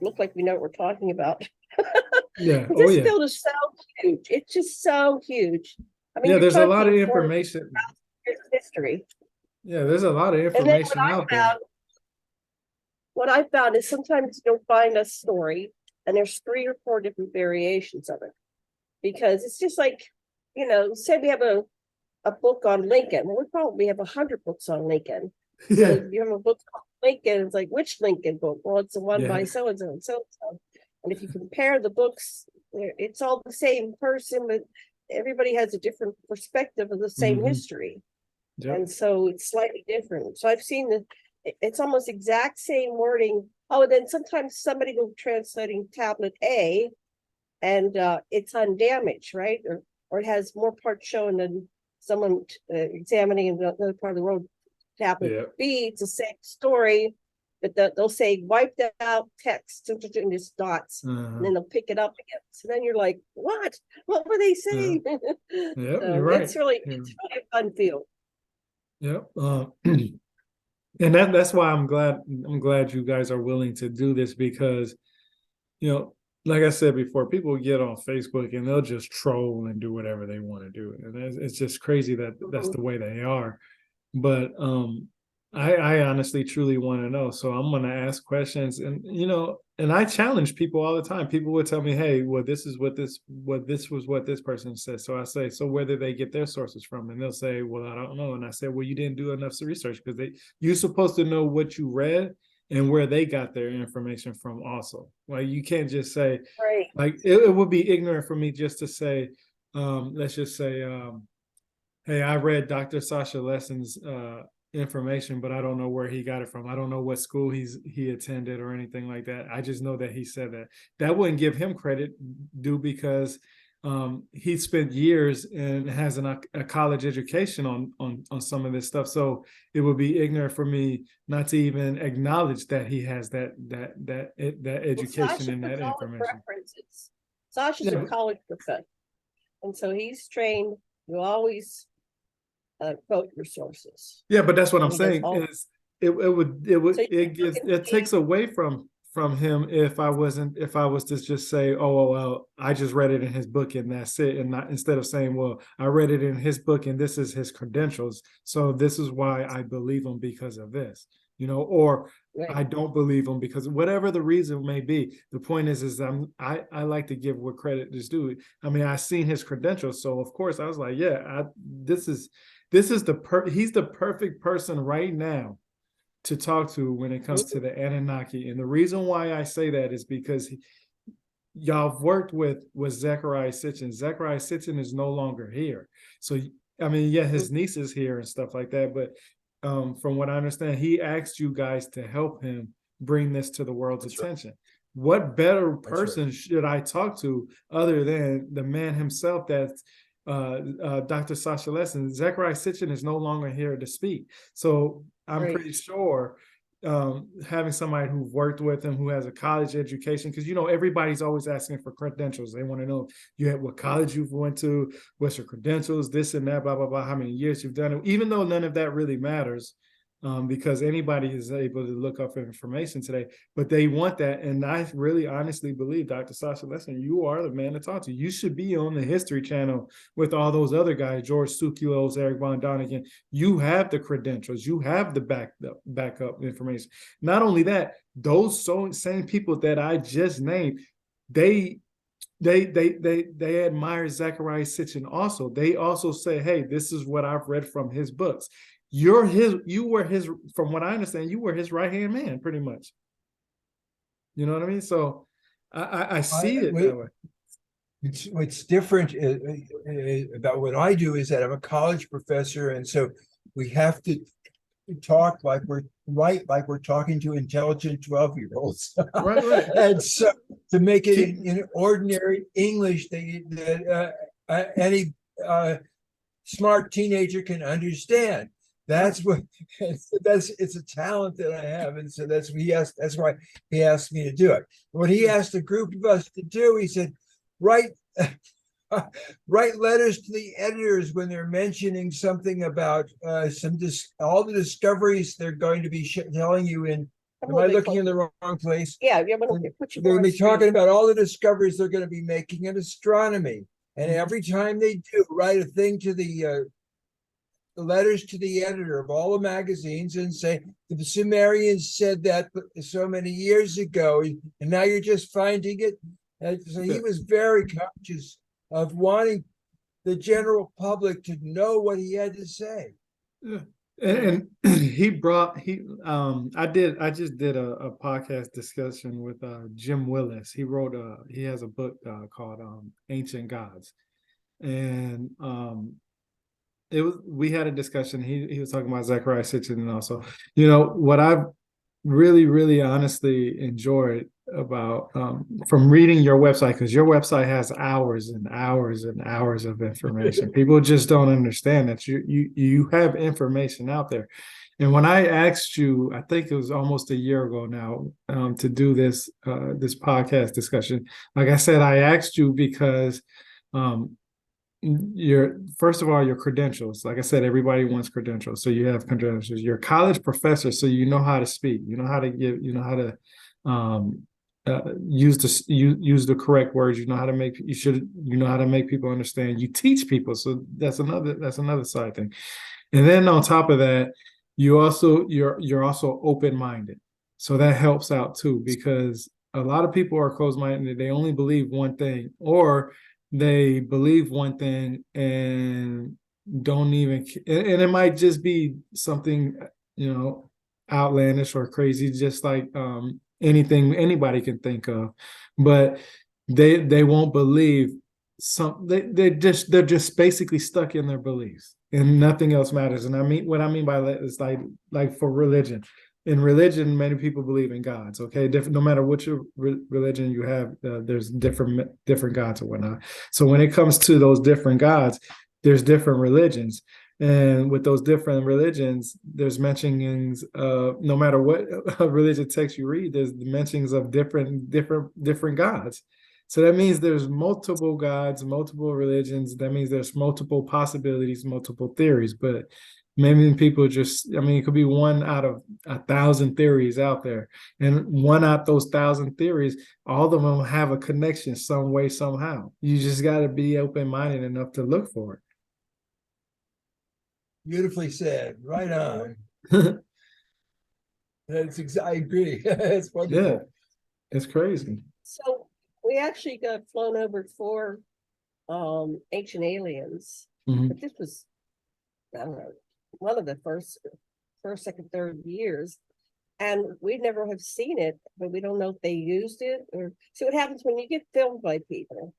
look like we know what we're talking about. Yeah. Oh This yeah. field is so huge. It's just so huge. I mean, Yeah. you're There's a lot of talking 400 information. years of history. Yeah. There's a lot of And then information out there. what I found is sometimes you'll find a story and there's 3 or 4 different variations of it. Because it's just like, say we have a book on Lincoln. Well, we probably have 100 books on Lincoln. Yeah. So you have a book called Lincoln, it's like, which Lincoln book? Well, it's the one Yeah. by so and so and so and so. And if you compare the books, it's all the same person, but everybody has a different perspective of the same Hmm. history. Yep. And so it's slightly different. So I've seen that it's almost exact same wording. Oh, and then sometimes somebody will translating tablet A and it's undamaged, right? Or it has more parts shown than someone examining in another part of the world. Tablet Yeah. B, it's the same story, but they'll say wiped out text and just dots, and Uh-huh. then they'll pick it up again. So then you're like, what were they Yeah. saying? Yep. You're So right. Yeah. it's really a fun field. Yep. And that's why I'm glad you guys are willing to do this because you know, like I said before, people get on Facebook and they'll just troll and do whatever they want to do, and it's just crazy that that's Mhm. the way they are. But I honestly truly want to know, so I'm going to ask questions, and and I challenge people all the time. People would tell me, "Hey, well, this is what this person says." So I say, "So where did they get their sources from?" And they'll say, "Well, I don't know." And I say, "Well, you didn't do enough research because you're supposed to know what you read and where they got their information from also. Like you can't just say, Right. like it would be ignorant for me just to say, let's just say, hey, I read Dr. Sasha Lessin's information, but I don't know where he got it from. I don't know what school he attended or anything like that. I just know that he said that. That wouldn't give him credit due because he spent years and has a college education on some of this stuff. So it would be ignorant for me not to even acknowledge that he has that Well, education Sasha and for that college information. references. Sasha's a Yeah, college professor, and so he's trained. You always quote your sources, yeah, but that's what and I'm he does saying all. is it So you can look and it see. takes away from him if I was to just say, oh well, I just read it in his book and that's it, and not instead of saying, well, I read it in his book and this is his credentials, so this is why I believe him because of this, or Right. I don't believe him because whatever the reason may be. The point is I like to give what credit is due. I mean, I seen his credentials, so of course I was like, yeah, this is he's the perfect person right now to talk to when it comes to Mhm. the Anunnaki. And the reason why I say that is because y'all have worked with Zecharia Sitchin. Zecharia Sitchin is no longer here. So I mean, yeah, his niece is here and stuff like that. But from what I understand, he asked you guys to help him bring this to the world's That's right. attention. What better That's right. person should I talk to other than the man himself that Dr. Sasha Lessin? Zecharia Sitchin is no longer here to speak. So I'm Right. pretty sure having somebody who worked with him, who has a college education, because everybody's always asking for credentials. They want to know you had what college you went to, what's your credentials, this and that, blah blah blah, how many years you've done it. Even though none of that really matters, because anybody is able to look up information today. But they want that, and I really honestly believe, Dr. Sasha Lesson, you are the man to talk to. You should be on the History Channel with all those other guys, George Sukilos, Eric Von Donigan. You have the credentials, you have the backup information. Not only that, those same people that I just named, they they admire Zecharia Sitchin also. They also say, hey, this is what I've read from his books. You were his, from what I understand, you were his right hand man, pretty much. You know what I mean? So I see it that way. What's different about what I do is that I'm a college professor, and so we have to talk like we're talking to intelligent 12-year-olds. Right, right. And so to make it in ordinary English that any smart teenager can understand. That's what it's a talent that I have, and so that's why he asked me to do it. When he asked a group of us to do, he said, write write letters to the editors when they're mentioning something about all the discoveries they're going to be telling you in I'm Am a I little bit looking in closer. the wrong place? Yeah, yeah, I'm gonna put you They're more going on to be talking screen. about all the discoveries they're going to be making in astronomy. And Mhm. every time they do, write a thing to the letters to the editor of all the magazines and say the Sumerians said that so many years ago, and now you're just finding it. And so he was very conscious of wanting the general public to know what he had to say. Yeah. And I just did a podcast discussion with Jim Willis. He has a book called Ancient Gods. And we had a discussion. He was talking about Zecharia Sitchin, and also, what I've really honestly enjoyed about from reading your website, because your website has hours and hours and hours of information. People just don't understand that you have information out there. And when I asked you, I think it was almost a year ago now, to do this podcast discussion, like I said, I asked you because first of all, your credentials. Like I said, everybody wants credentials. So you have credentials. You're a college professor, so you know how to speak. You know how to give. You know how to use the correct words. You know how to make. You know how to make people understand. You teach people. So that's another side thing. And then on top of that, you're also open-minded. So that helps out too, because a lot of people are closed-minded. They only believe one thing, or they believe one thing and don't even, and it might just be something, outlandish or crazy, just like anything anybody can think of, but they won't believe they're just basically stuck in their beliefs and nothing else matters. And what I mean by that is like for religion. In religion, many people believe in gods. Okay, different. No matter which religion you have, there's different gods or whatnot. So when it comes to those different gods, there's different religions, and with those different religions, there's mentionings of, no matter what religion text you read, there's mentions of different gods. So that means there's multiple gods, multiple religions. That means there's multiple possibilities, multiple theories. But maybe people it could be one out of 1,000 theories out there. And one out of those 1,000 theories, all of them have a connection some way, somehow. You just got to be open-minded enough to look for it. Beautifully said. Right on. I agree. It's wonderful. Yeah, it's crazy. So we actually got flown over for ancient aliens, Mhm. but this was, I don't know, one of the first, second, third years, and we never have seen it, but we don't know if they used it or see what happens when you get filmed by people.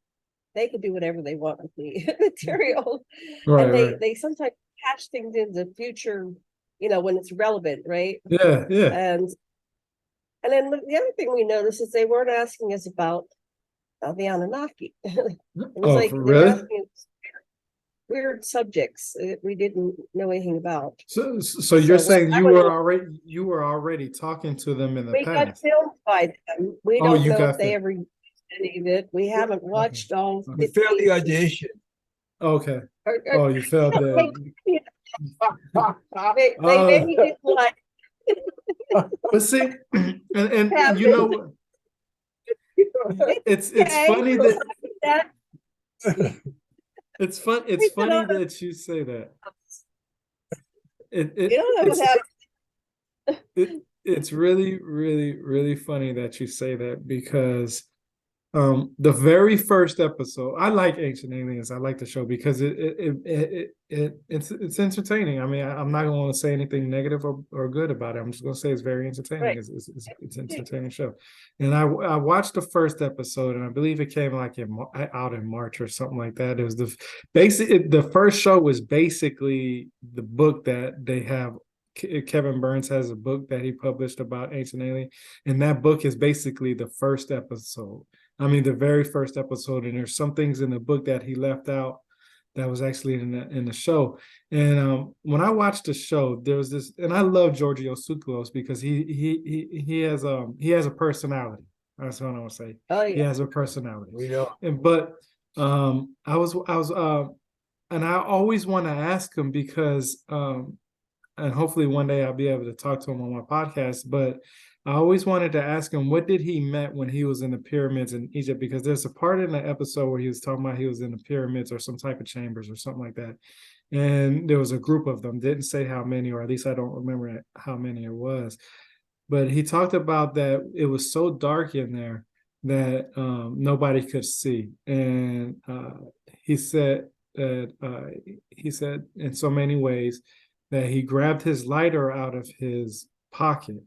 They can do whatever they want with the material, Right, and right. they sometimes catch things in the future, when it's relevant, right? Yeah, yeah. And then the other thing we noticed is they weren't asking us about the Anunnaki. It was like For they were really? asking us weird subjects we didn't know anything about. So you're So saying you were already talking to them in the we got past. filmed by them. We Oh, don't you know if got they them. ever used any of it. We haven't watched all. We failed the audition. Okay. Or, Oh, you felt that. they maybe didn't like But see, and have you know what? It's okay. funny that That it's fun. we It's put funny on that you say that. It, you it don't know what it's happened. it's really funny that you say that, because the very first episode, I like Ancient Aliens. I like the show because it's entertaining. I mean, I'm not going to say anything negative or good about it. I'm just going to say it's very entertaining. Right. It's an entertaining show. And I watched the first episode, and I believe it came like out in March or something like that. It was the first show was basically the book that they have. Kevin Burns has a book that he published about Ancient Alien, and that book is basically the first episode. I mean, the very first episode, and there's some things in the book that he left out that was actually in the show. And when I watched the show, there was this, and I love Giorgio Tsoukalos because he has a personality. That's what I want to say. Oh He yeah. has a personality. We know. But I was and I always want to ask him because and hopefully one day I'll be able to talk to him on my podcast. But I always wanted to ask him, what did he meant when he was in the pyramids in Egypt? Because there's a part in the episode where he was talking about he was in the pyramids or some type of chambers or something like that. And there was a group of them, didn't say how many, or at least I don't remember how many it was. But he talked about that it was so dark in there that nobody could see. And he said in so many ways that he grabbed his lighter out of his pocket,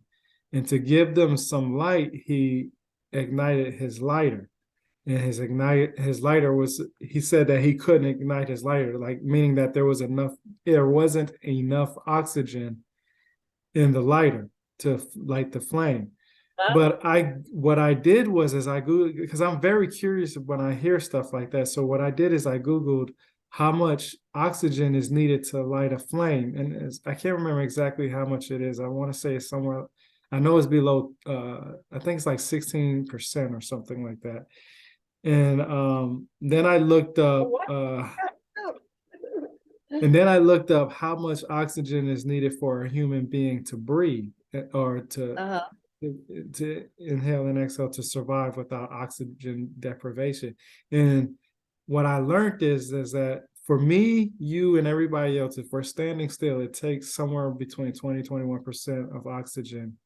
and to give them some light, he ignited his lighter. And his lighter was, he said that he couldn't ignite his lighter, like meaning that there wasn't enough oxygen in the lighter to light the flame. But what I did was I Googled, because I'm very curious when I hear stuff like that. So what I did is I Googled how much oxygen is needed to light a flame. And I can't remember exactly how much it is. I want to say it's somewhere, I know it's below, I think it's like 16% or something like that. And then I looked up, how much oxygen is needed for a human being to breathe or to inhale and exhale to survive without oxygen deprivation. And what I learned is that for me, you, and everybody else, if we're standing still, it takes somewhere between 20-21% of oxygen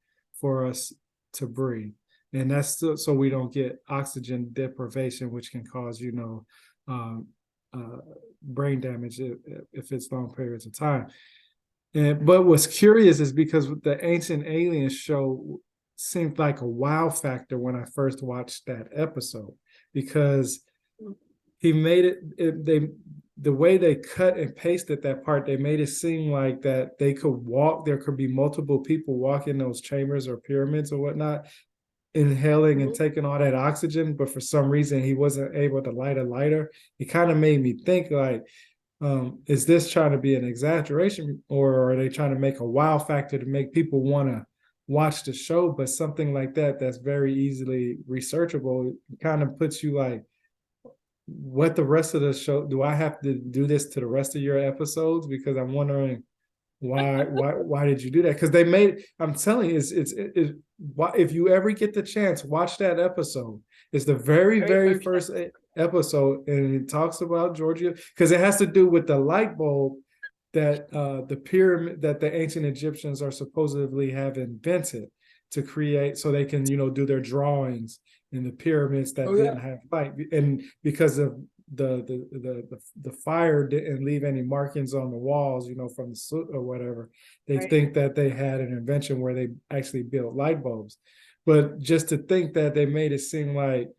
for us to breathe. And that's still, so we don't get oxygen deprivation, which can cause, brain damage if it's long periods of time. But what's curious is because the Ancient Aliens show seemed like a wow factor when I first watched that episode, because he made the way they cut and pasted that part, they made it seem like that they could walk, there could be multiple people walking those chambers or pyramids or whatnot, inhaling and taking all that oxygen, but for some reason he wasn't able to light a lighter. It kind of made me think, like, is this trying to be an exaggeration, or are they trying to make a wow factor to make people want to watch the show? But something like that's very easily researchable, kind of puts you like, what the rest of the show, do I have to do this to the rest of your episodes? Because I'm wondering why did you do that? Because they made, I'm telling you, it's if you ever get the chance, watch that episode. It's the very first episode, and it talks about Georgia, because it has to do with the light bulb that the pyramid, that the ancient Egyptians are supposedly have invented to create, so they can do their drawings in the pyramids that didn't have light, and because of the fire didn't leave any markings on the walls, from the soot or whatever. They think that they had an invention where they actually built light bulbs. But just to think that they made it seem like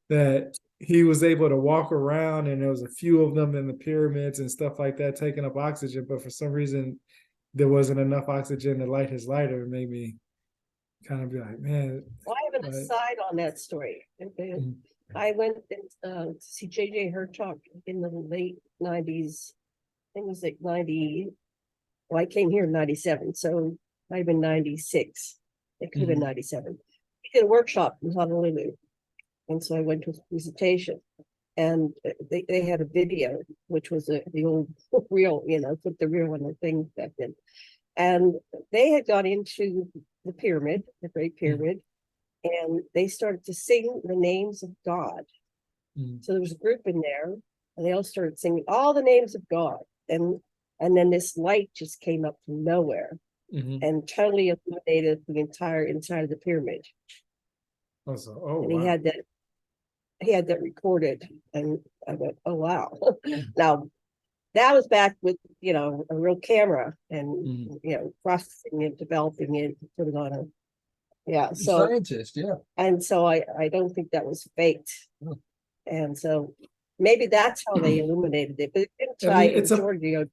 that he was able to walk around and there was a few of them in the pyramids and stuff like that taking up oxygen, but for some reason there wasn't enough oxygen to light his lighter. It made me kind of be like, man. Well, I have an aside on that story. I went to see J.J. Hertog in the late 90s. I think it was like 90. Well, I came here in 97, so it might have been 96. It could have been 97. He did a workshop in Honolulu. And so I went to his presentation. And they had a video, which was the old reel, put the reel on the thing back then. And they had got into the pyramid, the Great Pyramid, and they started to sing the names of God. So there was a group in there, and they all started singing all the names of God. And then this light just came up from nowhere and totally illuminated the entire inside of the pyramid. And he had that recorded, and I went, oh wow. Now that was back with a real camera and processing it, developing it, put it on a scientist, and so I don't think that was faked. And so maybe that's how they illuminated it, but it didn't tie in Giorgio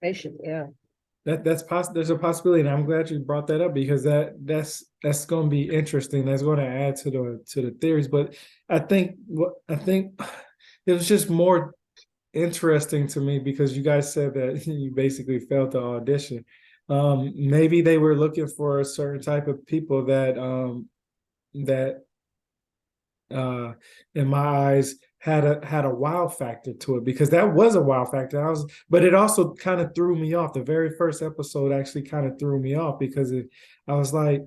information. That's possible. There's a possibility, and I'm glad you brought that up, because that's going to be interesting. That's going to add to the theories. But I think it was just more interesting to me because you guys said that you basically failed the audition. Maybe they were looking for a certain type of people that in my eyes had a wow factor to it, because that was a wow factor. But it also kind of threw me off. The very first episode actually kind of threw me off, because I was like,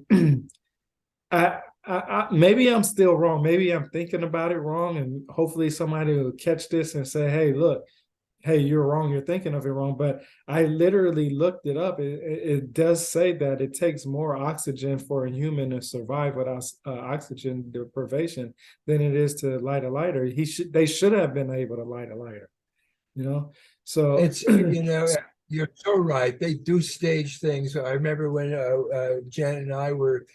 maybe I'm still wrong. Maybe I'm thinking about it wrong, and hopefully somebody will catch this and say, "Hey, look, hey, you're wrong. You're thinking of it wrong." But I literally looked it up. It does say that it takes more oxygen for a human to survive without oxygen deprivation than it is to light a lighter. They should have been able to light a lighter, you know? So It's, you're so right. They do stage things. I remember when Jen and I were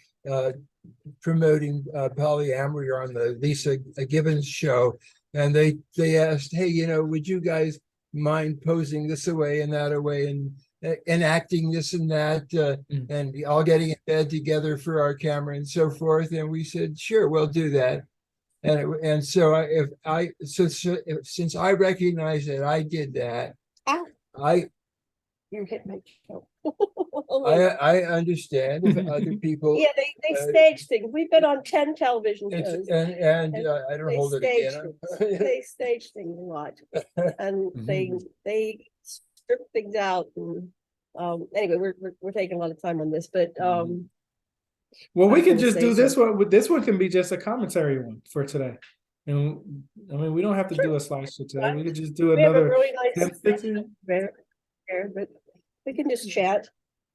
promoting polyamory on the Lisa Gibbons show, and they asked, "Hey, would you guys mind posing this away and that away, and enacting this and that, and all getting in bed together for our camera and so forth?" And we said, "Sure, we'll do that." And so since I recognize that I did that, Ow, I you hit my show. I understand if other people. Yeah, they stage things. We've been on 10 television shows. And I don't They hold it stage again. things. They stage things a lot, and they strip things out. And anyway, we're taking a lot of time on this, but well, we I can was just gonna do say this one. This one can be just a commentary one for today. And I mean, we don't have to do a slideshow today. We could just do we have a another really nice 10, 15. there, but we can just chat.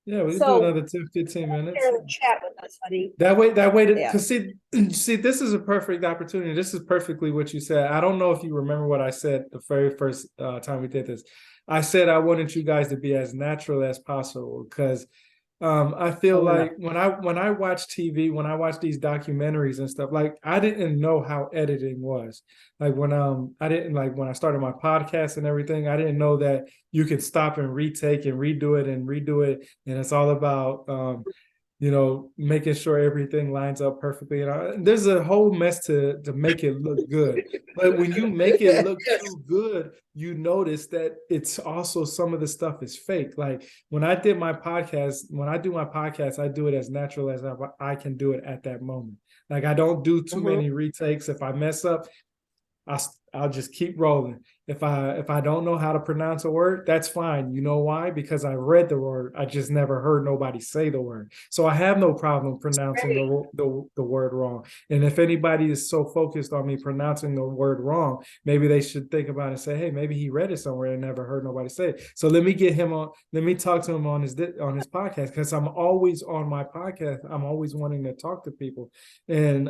Yeah, we can do So another 10, 15 minutes. share and chat with us, honey. That way, Yeah. because see, this is a perfect opportunity. This is perfectly what you said. I don't know if you remember what I said the very first time we did this. I said I wanted you guys to be as natural as possible, because I feel like when I watch TV, when I watch these documentaries and stuff, like I didn't know how editing was. Like when when I started my podcast and everything, I didn't know that you could stop and retake and redo it, and it's all about making sure everything lines up perfectly. And there's a whole mess to make it look good. But when you make it look too good, you notice that it's also some of the stuff is fake. Like when I do my podcast, I do it as natural as I can do it at that moment. Like I don't do too many retakes. If I mess up, I'll just keep rolling. If I don't know how to pronounce a word, that's fine. You know why? Because I read the word. I just never heard nobody say the word. So I have no problem pronouncing the word wrong. And if anybody is so focused on me pronouncing the word wrong, maybe they should think about it and say, hey, maybe he read it somewhere and never heard nobody say it. So let me get him on. Let me talk to him on his podcast, because I'm always on my podcast. I'm always wanting to talk to people, and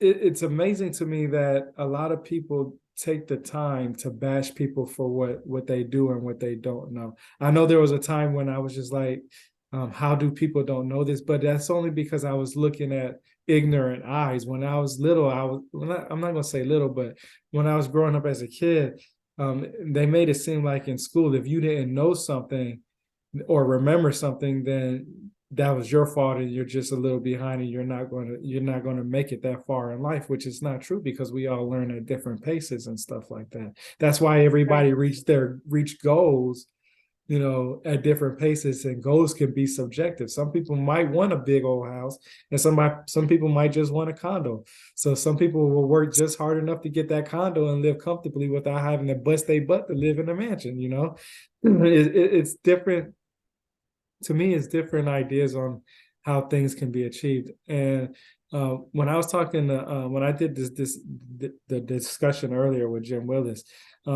it's amazing to me that a lot of people take the time to bash people for what they do and what they don't know. I know there was a time when I was just like, how do people don't know this? But that's only because I was looking at ignorant eyes. When I was little, I'm not going to say little, but when I was growing up as a kid, they made it seem like in school, if you didn't know something or remember something, then that was your fault and you're just a little behind and you're not going to make it that far in life, which is not true, because we all learn at different paces and stuff like that. That's why everybody reach goals, at different paces, and goals can be subjective. Some people might want a big old house, and some people might just want a condo. So some people will work just hard enough to get that condo and live comfortably without having to bust their butt to live in a mansion. It's different. To me, it's different ideas on how things can be achieved. And when I was talking, when I did the discussion earlier with Jim Willis,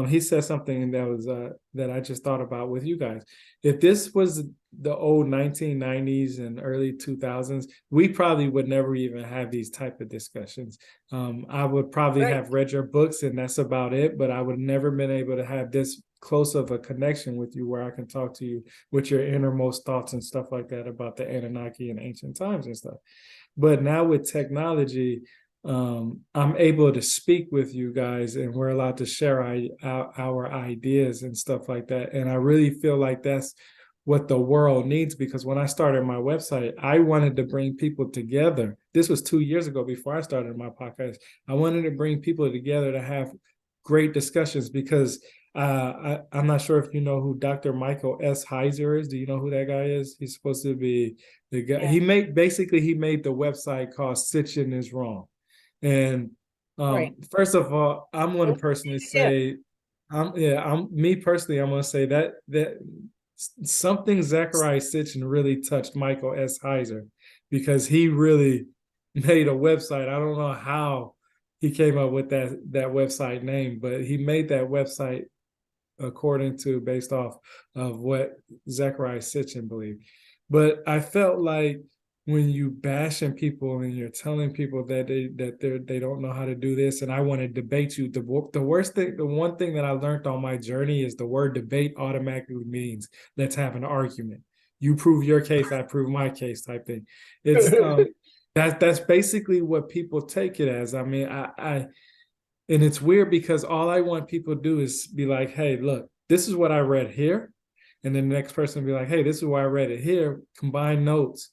he said something that was that I just thought about with you guys. If this was the old 1990s and early 2000s, we probably would never even have these type of discussions. I would probably have read your books and that's about it, but I would never been able to have this close of a connection with you where I can talk to you with your innermost thoughts and stuff like that about the Anunnaki and ancient times and stuff. But now with technology, I'm able to speak with you guys and we're allowed to share our ideas and stuff like that. And I really feel like that's what the world needs, because when I started my website, I wanted to bring people together. This was 2 years ago before I started my podcast. I wanted to bring people together to have great discussions, because I'm not sure if you know who Dr. Michael S. Heiser is. Do you know who that guy is? He's supposed to be the guy. Yeah. He made the website called Sitchin is Wrong. And Right. First of all, I'm going to personally Yeah. say, I'm going to say that something Zecharia Sitchin really touched Michael S. Heiser, because he really made a website. I don't know how he came up with that website name, but he made that website based off of what Zecharia Sitchin believed. But I felt like when you bashing people and you're telling people that they don't know how to do this, and I want to debate you, the worst thing, the one thing that I learned on my journey is the word debate automatically means let's have an argument. You prove your case, I prove my case, type thing. It's that's basically what people take it as. I mean, I and it's weird because all I want people to do is be like, hey, look, this is what I read here. And then the next person will be like, hey, this is why I read it here, combine notes.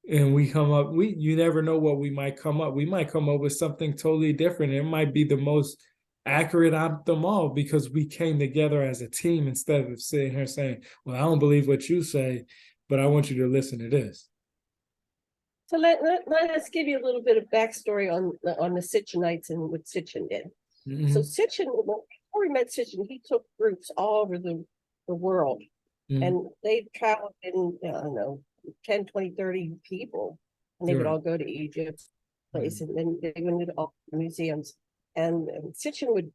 And we come up, you never know what we might come up. We might come up with something totally different. It might be the most accurate out of them all because we came together as a team instead of sitting here saying, well, I don't believe what you say, but I want you to listen to this. So let us give you a little bit of backstory on the Sitchinites and what Sitchin did. Mm-hmm. So Sitchin, before we met Sitchin, he took groups all over the world, and they traveled in, I don't know, 10, 20, 30 people, and they would all go to Egypt place, and then they went to all museums, and Sitchin would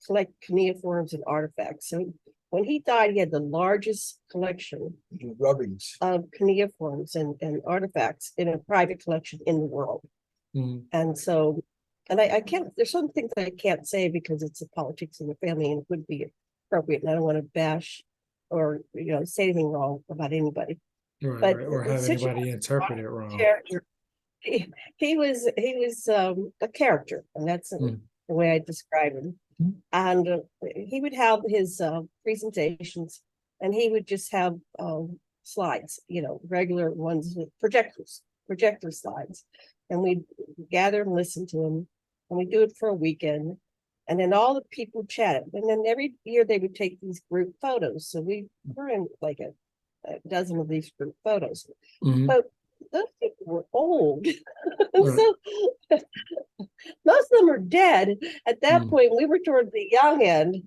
collect cuneiforms and artifacts. So when he died, he had the largest collection rubbings of cuneiforms and artifacts in a private collection in the world. And so, and I can't, there's some things I can't say because it's the politics of the family and it would be appropriate, and I don't want to bash or say anything wrong about anybody. Right, but or have anybody interpret it wrong. He was a character, and that's the way I describe him. And he would have his presentations, and he would just have slides, regular ones with projector slides, and we'd gather and listen to him, and we'd do it for a weekend, and then all the people chatted, and then every year they would take these group photos. So we were in like a dozen of these group photos, but those people were old. So most of them are dead. At that point, we were toward the young end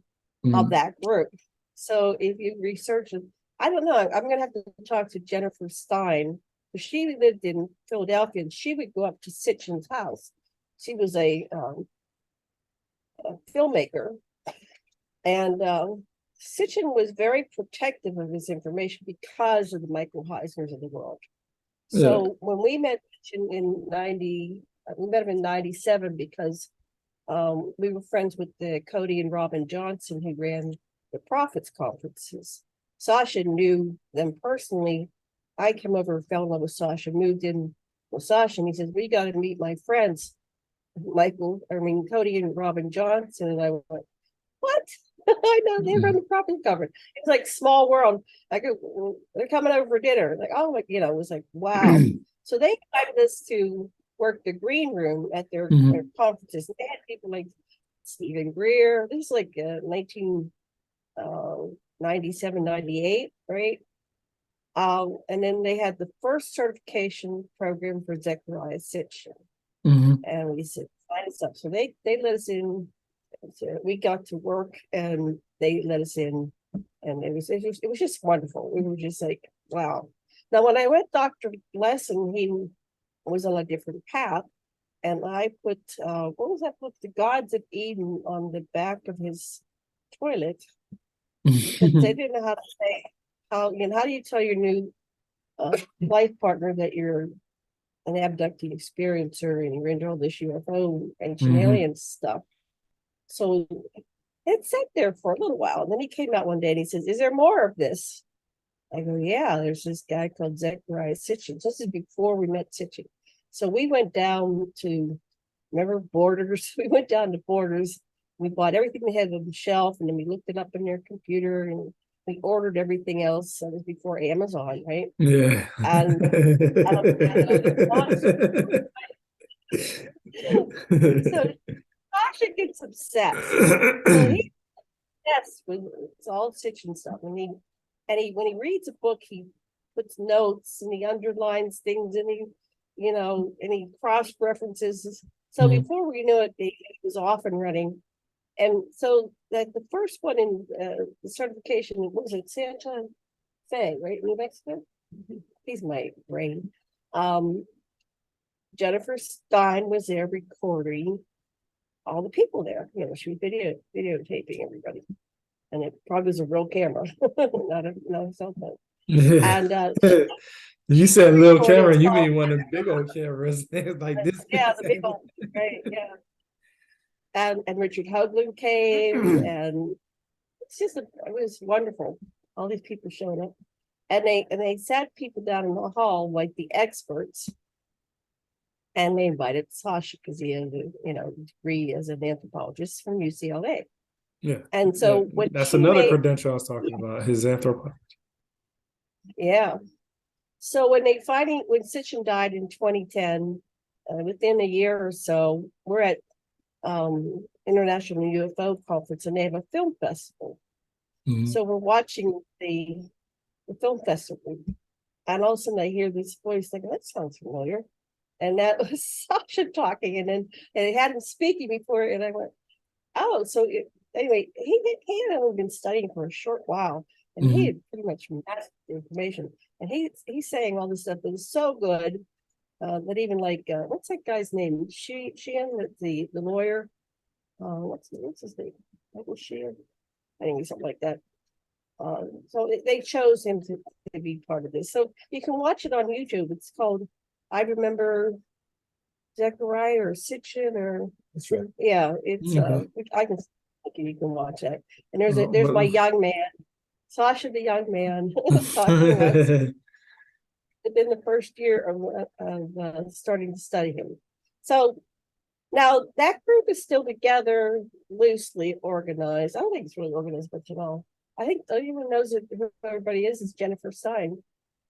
of that group. So if you research it, I don't know, I'm going to have to talk to Jennifer Stein, because she lived in Philadelphia, and she would go up to Sitchin's house. She was a filmmaker, and Sitchin was very protective of his information because of the Michael Heisners of the world. So when we met in 90, we met him in 97 because we were friends with the Cody and Robin Johnson, who ran the Prophets conferences. Sasha knew them personally. I came over, fell in love with Sasha, moved in with Sasha, and he says, we got to meet my friends, Cody and Robin Johnson. And I went, what? I know they run the Prophets conference. It's like small world. I go, well, they're coming over for dinner. Like, oh, like, it was like, wow. So they invited us to work the green room at their conferences. They had people like Stephen Greer. This is like 1997, 98, right? And then they had the first certification program for Zecharia Sitchin. And we said, sign us up. So they let us in. So we got to work, and they let us in, and it was just wonderful. We were just like, wow. Now, when I met Dr. Lessin, he was on a different path, and I put what was that book, The Gods of Eden, on the back of his toilet. Because they didn't know how to say how do you tell your new life partner that you're an abductee experiencer and you're into all this UFO ancient alien stuff. So it sat there for a little while, and then he came out one day and he says, is there more of this? I go, yeah, there's this guy called Zecharia Sitchin. This is before we met Sitchin. So we went down to, remember Borders? We went down to Borders. We bought everything they had on the shelf, and then we looked it up in their computer, and we ordered everything else. That was before Amazon, right? Yeah. And so Sasha gets obsessed. So he's obsessed with it's all Sitchin stuff. And he when he reads a book, he puts notes and he underlines things, and he and he cross references So Mhm. before we knew it, it was off and running. And so that the first one in the certification was it Santa Fe, right? New Mexico? He's my brain. Jennifer Stein was there recording all the people there. You know, she was videotaping everybody. And it probably was a real camera, not a cell phone. And You said little recorded camera, you all- mean one of the big old cameras like this? yeah, the big old, right, yeah. And Richard Hoagland came, and it was wonderful. All these people showed up, and they sat people down in the hall like the experts, and they invited Sasha because he had a degree as an anthropologist from UCLA. Yeah. And so Yeah. when That's she another made, credential I was talking about, his anthropology. yeah. So when Sitchin died in 2010, within a year or so, we're at International UFO Conference, and they have a film festival. Mhm. So we're watching the film festival, and all of a sudden I hear this voice like, that sounds familiar. And that was Sasha talking, and it had him speaking before, and I went, oh, anyway, he had only been studying for a short while, and he had pretty much mastered the information. And he's saying all this stuff that was so good that even like what's that guy's name? Sheehan, the lawyer. What's his name? Michael Sheehan. I think something like that. So they chose him to be part of this. So you can watch it on YouTube. It's called I Remember Zecharia Sitchin, or That's right. yeah, it's Mhm. you can watch that. And Oh, there's my but- young man, Sasha the young man, talking about within the first year of starting to study him. So now that group is still together, loosely organized. I don't think it's really organized much at all. I think anyone knows who everybody is Jennifer Stein.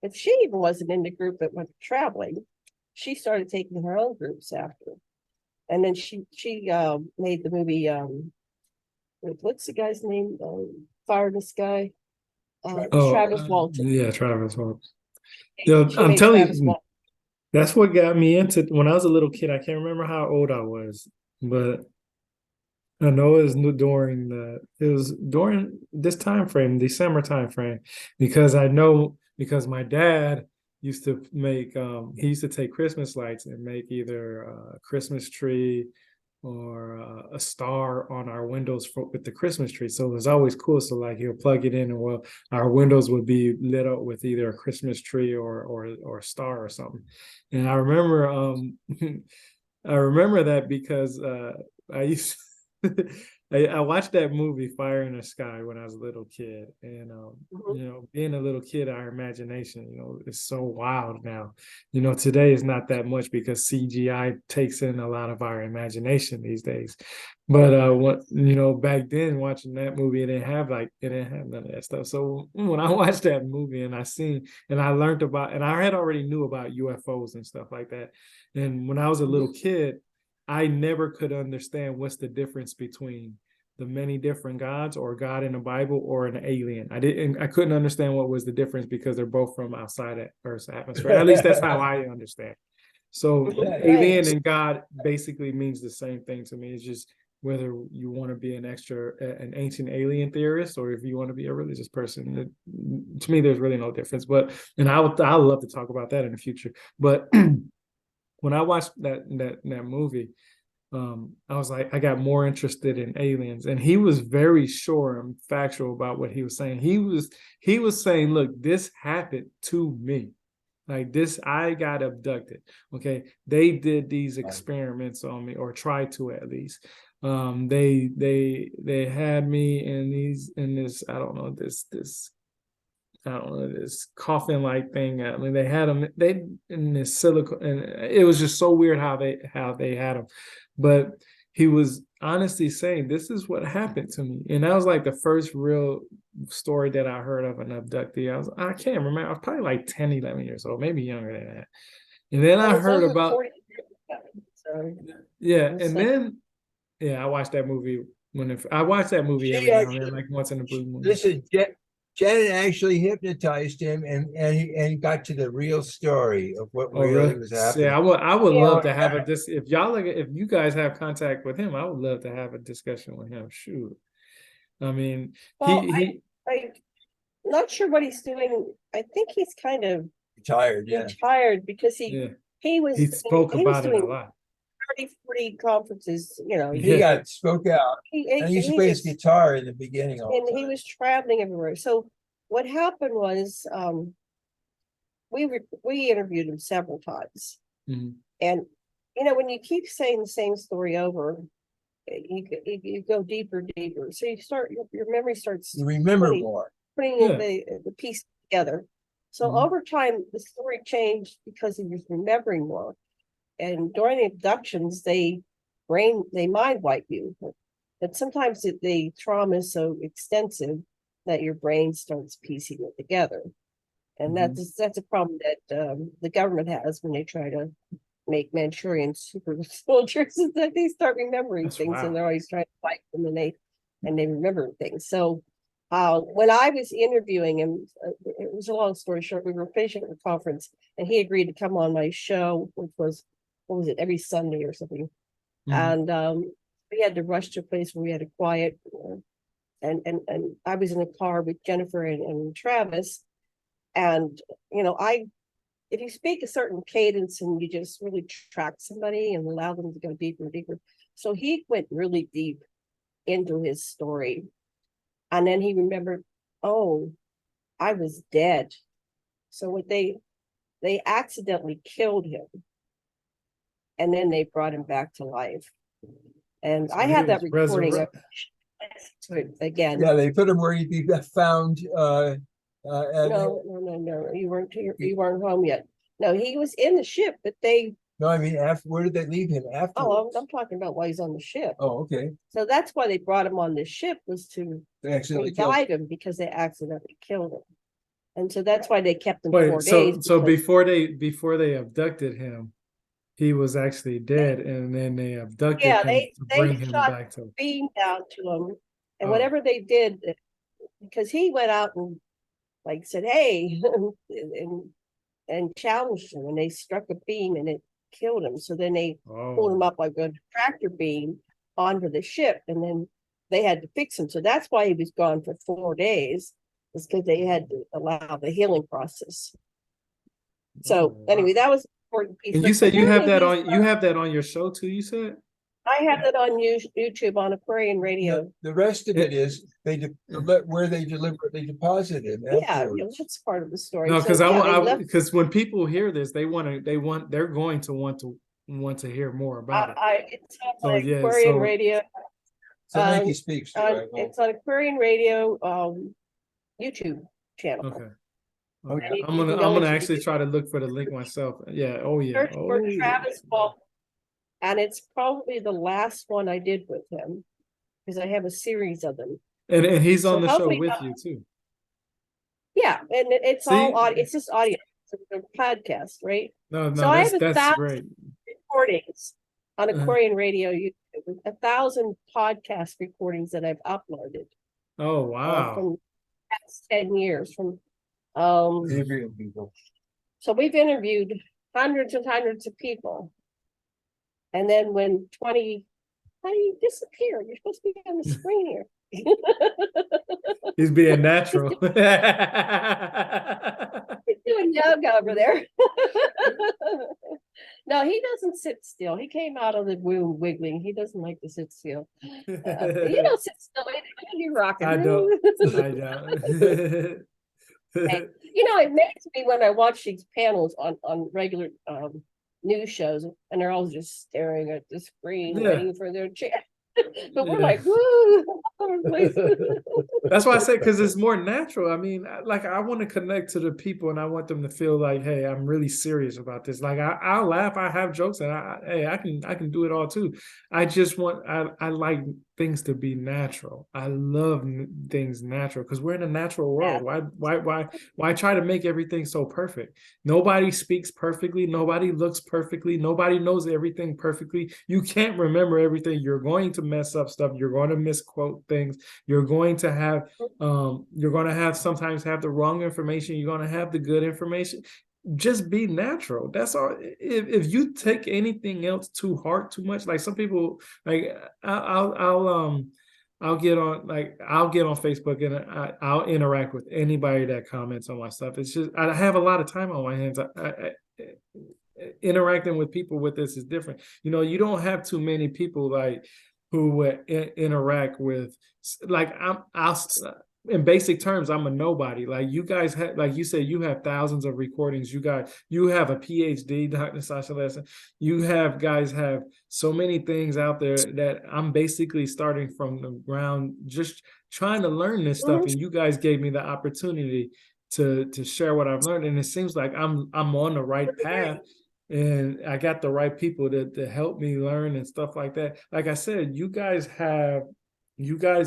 If she even wasn't in the group that went traveling, she started taking her own groups after. And then she made the movie, what's the guy's name? Fire in the Sky. Oh, Travis Walton. yeah, Travis Walton. Yeah, She I'm made telling Travis you, Walton. that's what got me into when I was a little kid. I can't remember how old I was, but I know it was during this time frame, December time frame, because I know because my dad used to make he used to take Christmas lights and make either a Christmas tree or a star on our windows with the Christmas tree. So it was always cool. So like he'll plug it in, and well, our windows would be lit up with either a Christmas tree or a star or something. And I remember I remember that because I used I watched that movie Fire in the Sky when I was a little kid, and being a little kid, our imagination, is so wild now. Today is not that much because CGI takes in a lot of our imagination these days. But back then watching that movie, it didn't have none of that stuff. So when I watched that movie and I learned about, and I had already knew about UFOs and stuff like that. And when I was a little kid, I never could understand what's the difference between the many different gods or God in the Bible or an alien. I couldn't understand what was the difference because they're both from outside of Earth's atmosphere. At least that's how I understand. So alien and God basically means the same thing to me. It's just whether you want to be an ancient alien theorist or if you want to be a religious person. To me, there's really no difference. And I'll love to talk about that in the future. But when I watched that movie, I was like, I got more interested in aliens, and he was very sure and factual about what he was saying. He was saying, look, this happened to me. Like this, I got abducted. Okay. They did these experiments on me, or tried to at least. They had me in this, I don't know, this coffin like thing. I mean, they had them in this silicone, and it was just so weird how they had them. But he was honestly saying, this is what happened to me. And that was like the first real story that I heard of an abductee. I can't remember. I was probably like 10, 11 years old, maybe younger than that. And then I heard about, yeah. And then, I watched that movie I watched that movie every now and then, like once in a blue moon. Listen, Janet actually hypnotized him, and he got to the real story of what Oh, really really? was Yeah, happening. I would Yeah. love to have if y'all if you guys have contact with him, I would love to have a discussion with him. Shoot. I mean, Well, he I'm not sure what he's doing. I think he's kind of Retired, yeah. retired because yeah, he was he spoke he was about it a doing lot. 30, 40 conferences, you know. He Yeah. spoke out, and he used to play his guitar in the beginning all and the he time. was traveling everywhere. So what happened was we interviewed him several times. Mhm. And you know, when you keep saying the same story over, you go deeper, deeper. So you start your memory starts You remember putting more. putting Yeah. the piece together. So Mhm. over time, the story changed because he was remembering more. And during the abductions, they mind wipe you. But sometimes the trauma is so extensive that your brain starts piecing it together. And that's a problem that the government has when they try to make Manchurian super soldiers, is that they start remembering That's things, and wild. they're always trying to fight them, and they remember things. So when I was interviewing him, it was a long story short. We were finishing a conference, and he agreed to come on my show, which was, what was it, every Sunday or something. Mhm. And we had to rush to a place where we had a quiet, and I was in a car with Jennifer and Travis, and you know, if you speak a certain cadence and you just really track somebody and allow them to go deeper and deeper. So he went really deep into his story. And then he remembered, oh, I was dead. So what they accidentally killed him. And then they brought him back to life. And So I he have that was recording resurrected. again. Yeah, they put him where he'd be found. No. You weren't home yet. No, he was in the ship, but No, I mean, where did they leave him after? oh, I'm talking about while he's on the ship. Oh, okay. So that's why they brought him on this ship, was to They accidentally killed. revive him, because they accidentally killed him. And so that's why they kept him Wait, 4 so days. so because- before they abducted him, he was actually dead, and then they abducted yeah, him to they bring him shot back to. beam down to him, and Oh. whatever they did, because he went out and like said, "Hey," and challenged him, and they struck a beam and it killed him. So then they pulled him Oh. up like a tractor beam onto the ship, and then they had to fix him. So that's why he was gone for 4 days, is because they had to allow the healing process. So Oh, wow. anyway, that was an important piece. And But you said you have apparently that on your show too, you said? I have it on YouTube on Aquarian Radio. The rest of it is where they deliberately deposited him Yeah, afterwards. that's part of the story. No, because So, yeah, they left. because when people hear this, they're going to want to hear more about it. It's on So yeah, Aquarian so Radio. So Nike speaks. It's on Aquarian Radio YouTube channel. okay. Okay. And you I'm can go gonna into actually the- try to look for the link myself. Yeah. Oh yeah. Search for Oh, Travis Walton, and it's probably the last one I did with him, because I have a series of them. and he's So on the show hopefully- with you too. Yeah, and it's See? all audio. It's just audio. It's a podcast, right? No, So I have that's 1,000 great. recordings on Uh-huh. Aquarian Radio YouTube, 1,000 podcast recordings that I've uploaded Oh wow. from the past 10 years. Interviewing people. So we've interviewed hundreds and hundreds of people. And then when how do you disappear? You're supposed to be on the screen here. He's being natural. He's doing yoga over there. No, he doesn't sit still. He came out of the room wiggling. He doesn't like to sit still. You don't sit still. You're rocking. I don't. I don't. You know, it makes me when I watch these panels on regular news shows, and they're all just staring at the screen, Yeah. waiting for their chance. But we're Yeah. like, woo! That's why I say, because it's more natural. I mean, like, I want to connect to the people, and I want them to feel like, hey, I'm really serious about this. Like, I'll laugh, I have jokes, and I can do it all too. I just want, I like things to be natural. I love things natural, because we're in a natural world. Why try to make everything so perfect? Nobody speaks perfectly. Nobody looks perfectly. Nobody knows everything perfectly. You can't remember everything. You're going to mess up stuff. You're going to misquote things. You're going to sometimes have the wrong information. You're going to have the good information. Just be natural. That's all. If you take anything else to heart too much, like some people, like I'll get on Facebook and I'll interact with anybody that comments on my stuff. It's just I have a lot of time on my hands. Interacting with people with this is different. You don't have too many people like who would interact with, like I'll in basic terms, I'm a nobody. Like you guys have, like you said, you have thousands of recordings. You have a PhD, Dr. Sasha Lessin. You guys have so many things out there that I'm basically starting from the ground, just trying to learn this stuff. And you guys gave me the opportunity to share what I've learned. And it seems like I'm on the right path. And I got the right people to help me learn and stuff like that. Like I said, you guys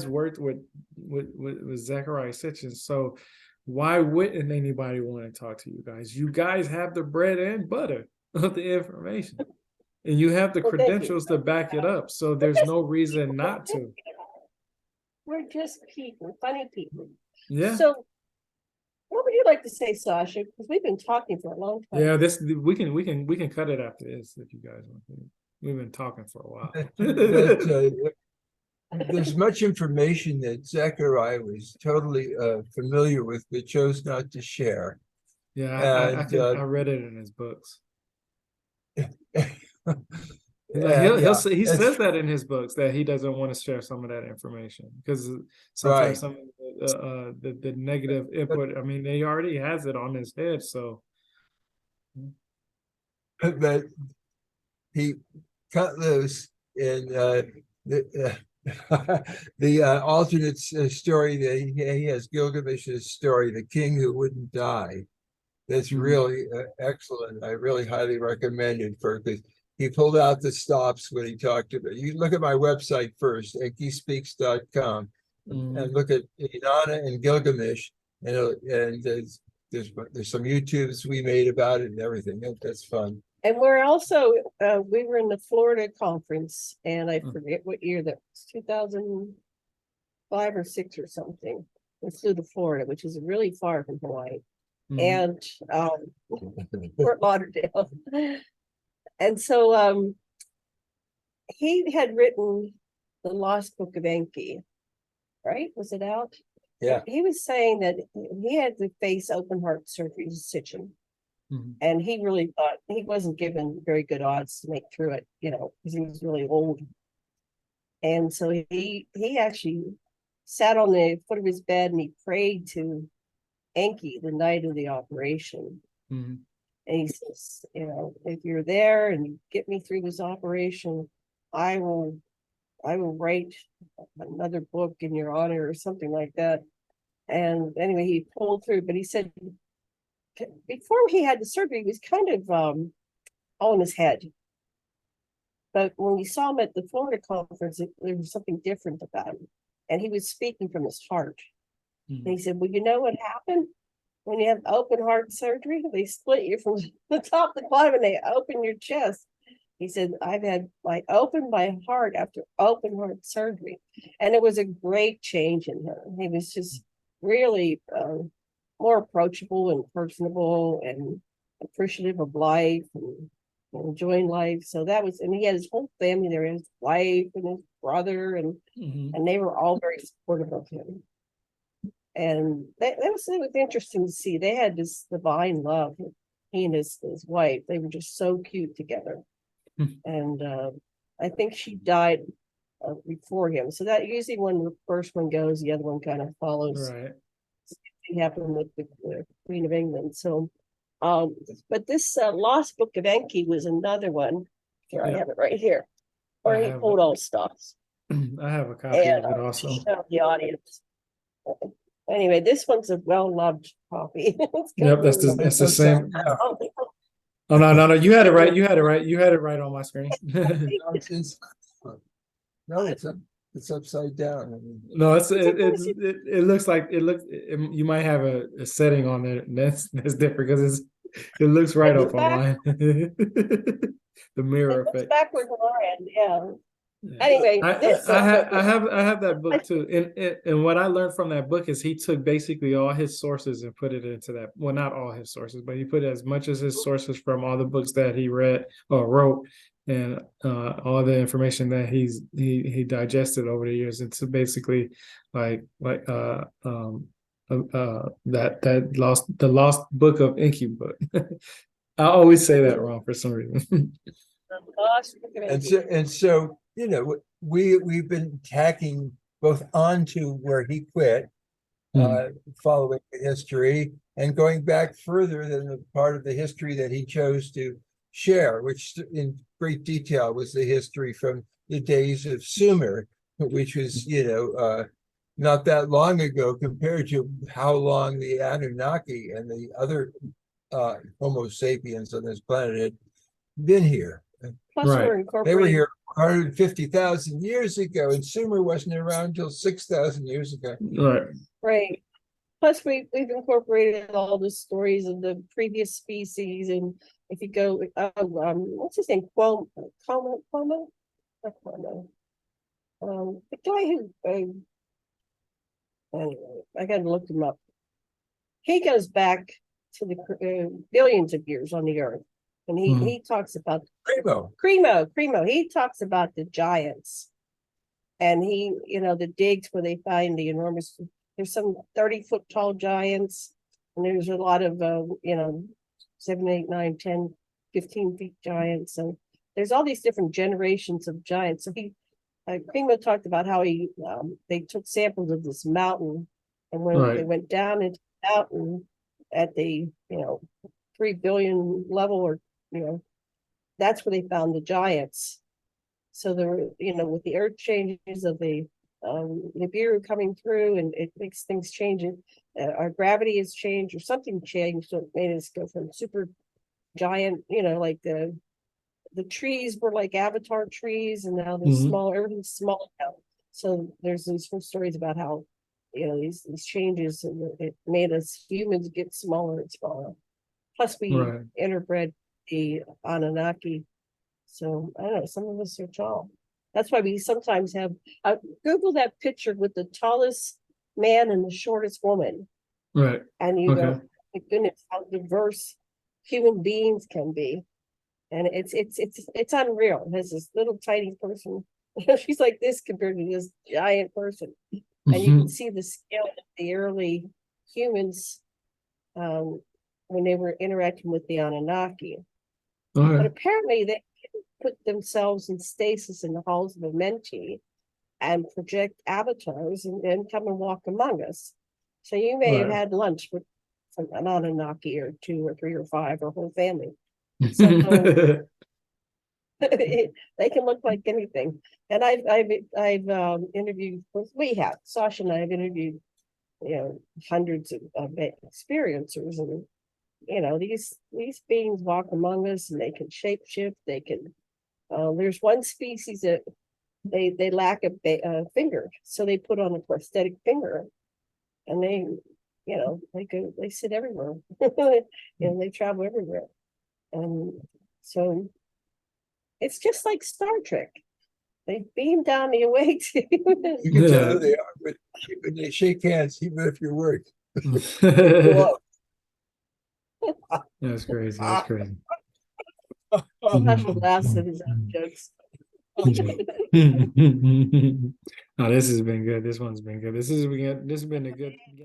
worked with Zecharia Sitchin, so why wouldn't anybody want to talk to you guys? You guys have the bread and butter of the information, and you have the credentials to back it up. So there's no reason not to. We're just people, funny people. Yeah. So, what would you like to say, Sasha? Because we've been talking for a long time. Yeah, we can cut it after this if you guys want to. We've been talking for a while. There's much information that Zecharia was totally familiar with, but chose not to share. Yeah, I read it in his books. He says that in his books, that he doesn't want to share some of that information because sometimes some of the negative input. I mean, he already has it on his head, so. But he cut loose in the alternate story that he has, Gilgamesh's story, The King Who Wouldn't Die. That's really excellent. I really highly recommend it because he pulled out the stops when he talked about. You look at my website first, enkispeaks.com, and look at Inanna and Gilgamesh, and there's some YouTubes we made about it and everything. That's fun. And we're also, we were in the Florida conference, and I forget what year that was, 2005 or 6 or something. We flew to Florida, which is really far from Hawaii, and Fort Lauderdale. And so he had written The Lost Book of Enki, right? Was it out? Yeah. He was saying that he had to face open heart surgery to Sitchin. And he really thought he wasn't given very good odds to make through it, because he was really old. And so he actually sat on the foot of his bed and he prayed to Enki the night of the operation. And he says, if you're there and you get me through this operation, I will write another book in your honor or something like that. And anyway, he pulled through, but he said, before he had the surgery, he was kind of all in his head. But when we saw him at the Florida conference, there was something different about him. And he was speaking from his heart. And he said, well, you know what happened? When you have open heart surgery, they split you from the top to the bottom and they open your chest. He said, I've opened my heart after open heart surgery. And it was a great change in him. He was just really more approachable and personable and appreciative of life and enjoying life. So that was, and he had his whole family there, his wife and his brother, and they were all very supportive of him. And it was interesting to see. They had this divine love. He and his wife, they were just so cute together. And I think she died before him. So that usually when the first one goes, the other one kind of follows. Right. It happened with the Queen of England. So, but this Lost Book of Enki was another one. Here, I have it right here. Or he pulled all stops. I have a copy of it also. Show the audience. Anyway, this one's a well-loved copy. Yep, that's the same. Oh no! You had it right. You had it right. You had it right on my screen. No, it's upside down. No, it looks like you might have a setting on there that's different because it looks right up on mine. The mirror effect. Backwards on our end, yeah. Anyway, this I have that book too, and what I learned from that book is he took basically all his sources and put it into that. Well, not all his sources, but he put as much as his sources from all the books that he read or wrote, and all the information that he digested over the years into basically that the lost book of Inky book. I always say that wrong for some reason. And so, you know, we've been tacking both onto where he quit, following the history, and going back further than the part of the history that he chose to share, which in great detail was the history from the days of Sumer, which was, you know, not that long ago compared to how long the Anunnaki and the other Homo sapiens on this planet had been here. Plus Right. we're They incorporating were here 150,000 years ago, and Sumer wasn't around until 6,000 years ago. Right. right. Plus we've incorporated all the stories of the previous species, and if you go, what's his name? Cuomo? Not Cuomo. The guy who, anyway, I gotta look him up. He goes back to the billions of years on the earth, and he talks about Cremo. He talks about the giants, and he, you know, the digs where they find the enormous. There's some 30-foot tall giants, and there's a lot of you know, 7, 8, 9, 10, 15 feet giants. So there's all these different generations of giants. So Cremo talked about how they took samples of this mountain, and when they went down into the mountain at the, you know, 3 billion level, or, you know, that's where they found the giants. So there were, you know, with the earth changes of the Nibiru coming through, and it makes things change. Our gravity has changed, or something changed, so it made us go from super giant, you know, like the trees were like avatar trees, and now they're small. Everything's small now. So there's these whole stories about how, you know, these changes, and it made us humans get smaller and smaller. Plus we interbred the Anunnaki. So I don't know, some of us are tall. That's why we sometimes have Google that picture with the tallest man and the shortest woman. Right. And you go, my goodness, how diverse human beings can be. And it's unreal. There's this little tiny person. She's like this compared to this giant person. And you can see the scale of the early humans when they were interacting with the Anunnaki. But apparently they put themselves in stasis in the halls of Amenti and project avatars and then come and walk among us. So you may have had lunch with an Anunnaki or 2 or 3 or 5 or whole family. So they can look like anything. And I've interviewed, Sasha and I have interviewed, you know, hundreds of experiencers, and you know, these beings walk among us, and they can shapeshift. They can. There's one species that they lack a finger, so they put on a prosthetic finger, and they, you know, they sit everywhere. You know, they travel everywhere, and so it's just like Star Trek. They beam down the away to You can tell who they are, but when they shake hands, even if you're worried. That's crazy. That's crazy. Sasha Lessin his own jokes. Oh, this has been good. This one's been good. This has been a good game.